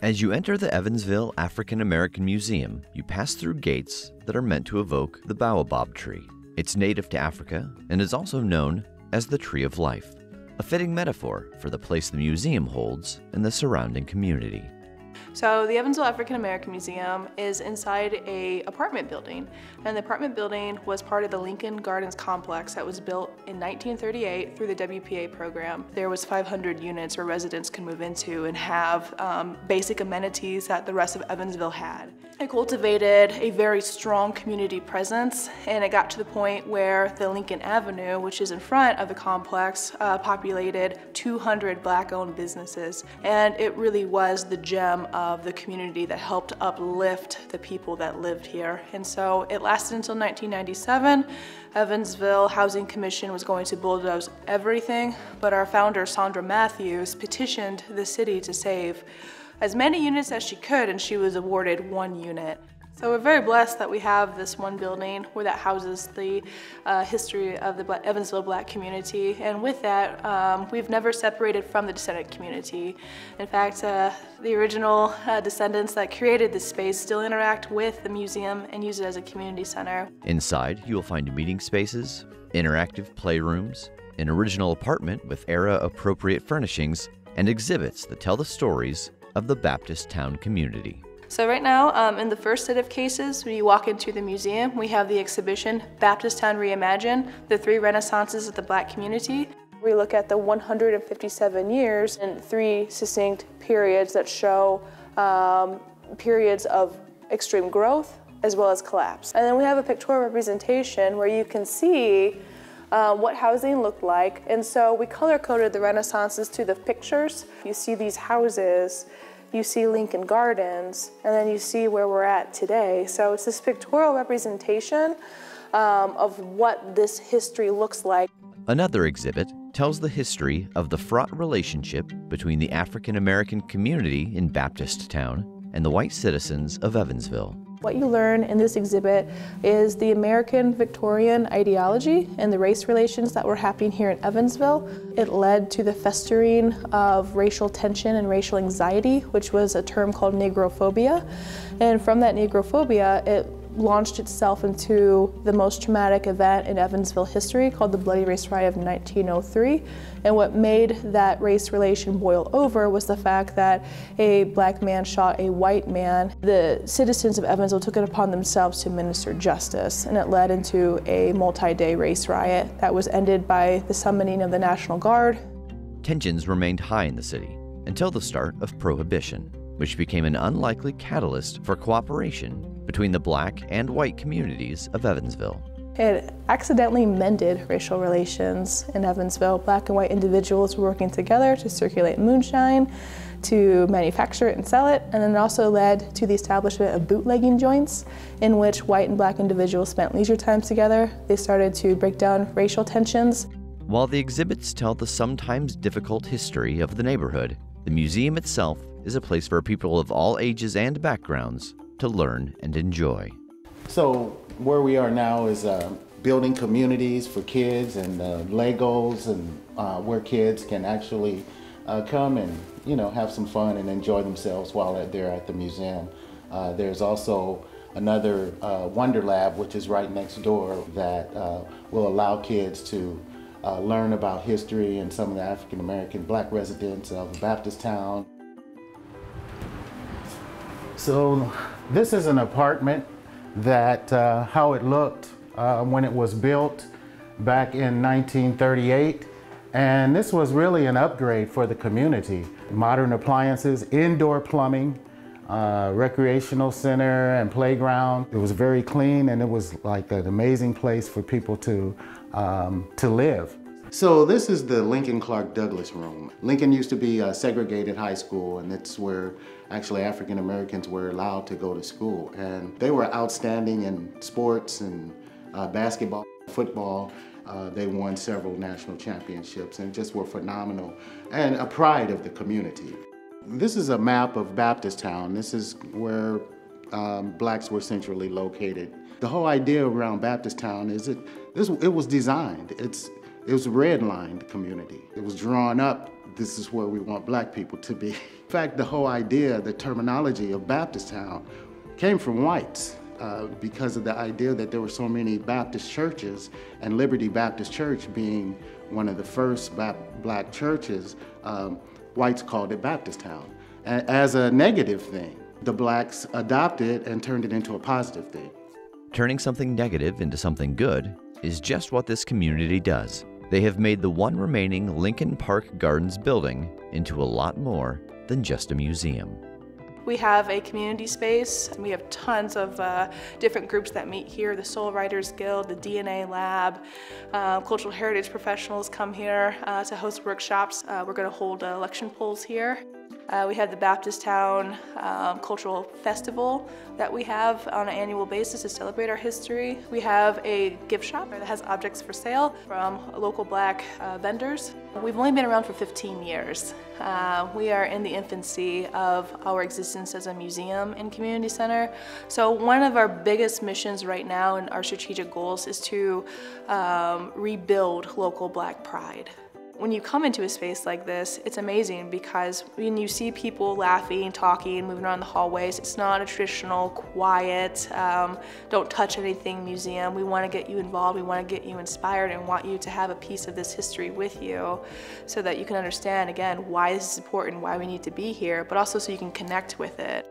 As you enter the Evansville African American Museum, you pass through gates that are meant to evoke the baobab tree. It's native to Africa and is also known as the Tree of Life, a fitting metaphor for the place the museum holds in the surrounding community. So the Evansville African American Museum is inside an apartment building, and the apartment building was part of the Lincoln Gardens complex that was built in 1938 through the WPA program. There was 500 units where residents could move into and have basic amenities that the rest of Evansville had. It cultivated a very strong community presence, and it got to the point where the Lincoln Avenue, which is in front of the complex, populated 200 Black-owned businesses, and it really was the gem of the community that helped uplift the people that lived here. And so it lasted until 1997. Evansville Housing Commission was going to bulldoze everything, but our founder, Sandra Matthews, petitioned the city to save as many units as she could, and she was awarded 1 unit. So we're very blessed that we have this one building where that houses the history of the Evansville Black community. And with that, we've never separated from the descendant community. In fact, the original descendants that created this space still interact with the museum and use it as a community center. Inside, you will find meeting spaces, interactive playrooms, an original apartment with era-appropriate furnishings, and exhibits that tell the stories of the Baptist Town community. So right now, in the first set of cases, when you walk into the museum, we have the exhibition Baptist Town Reimagined, the 3 renaissances of the Black community. We look at the 157 years in 3 succinct periods that show periods of extreme growth as well as collapse. And then we have a pictorial representation where you can see what housing looked like. And so we color-coded the renaissances to the pictures. You see these houses, you see Lincoln Gardens, and then you see where we're at today. So it's this pictorial representation of what this history looks like. Another exhibit tells the history of the fraught relationship between the African American community in Baptist Town and the white citizens of Evansville. What you learn in this exhibit is the American Victorian ideology and the race relations that were happening here in Evansville. It led to the festering of racial tension and racial anxiety, which was a term called negrophobia. And from that negrophobia, it launched itself into the most traumatic event in Evansville history called the Bloody Race Riot of 1903. And what made that race relation boil over was the fact that a Black man shot a white man. The citizens of Evansville took it upon themselves to administer justice, and it led into a multi-day race riot that was ended by the summoning of the National Guard. Tensions remained high in the city until the start of Prohibition, which became an unlikely catalyst for cooperation between the Black and white communities of Evansville. It accidentally mended racial relations in Evansville. Black and white individuals were working together to circulate moonshine, to manufacture it and sell it, and then it also led to the establishment of bootlegging joints in which white and Black individuals spent leisure time together. They started to break down racial tensions. While the exhibits tell the sometimes difficult history of the neighborhood, the museum itself is a place for people of all ages and backgrounds to learn and enjoy. So where we are now is building communities for kids and Legos, and where kids can actually come and have some fun and enjoy themselves while they're at the museum. There's also another Wonder Lab, which is right next door, that will allow kids to learn about history and some of the African American Black residents of Baptist Town. So this is an apartment that how it looked when it was built back in 1938. And this was really an upgrade for the community. Modern appliances, indoor plumbing, recreational center and playground. It was very clean, and it was like an amazing place for people to live. So this is the Lincoln Clark Douglas room. Lincoln used to be a segregated high school, and it's where actually African Americans were allowed to go to school. And they were outstanding in sports and basketball, football. They won several national championships and just were phenomenal and a pride of the community. This is a map of Baptist Town. This is where Blacks were centrally located. The whole idea around Baptist Town is it was designed. It was a red-lined community. It was drawn up, this is where we want black people to be. In fact, the whole idea, the terminology of Baptist Town came from whites because of the idea that there were so many Baptist churches, and Liberty Baptist Church being one of the first black churches, whites called it Baptist Town as a negative thing. The blacks adopted and turned it into a positive thing. Turning something negative into something good is just what this community does. They have made the one remaining Lincoln Park Gardens building into a lot more than just a museum. We have a community space. We have tons of different groups that meet here. The Soul Writers Guild, the DNA Lab, cultural heritage professionals come here to host workshops. We're going to hold election polls here. We have the Baptist Town Cultural Festival that we have on an annual basis to celebrate our history. We have a gift shop that has objects for sale from local black vendors. We've only been around for 15 years. We are in the infancy of our existence as a museum and community center. So one of our biggest missions right now and our strategic goals is to rebuild local black pride. When you come into a space like this, it's amazing because when you see people laughing, talking, moving around the hallways, it's not a traditional, quiet, don't touch anything museum. We want to get you involved, we want to get you inspired and want you to have a piece of this history with you so that you can understand, again, why this is important, why we need to be here, but also so you can connect with it.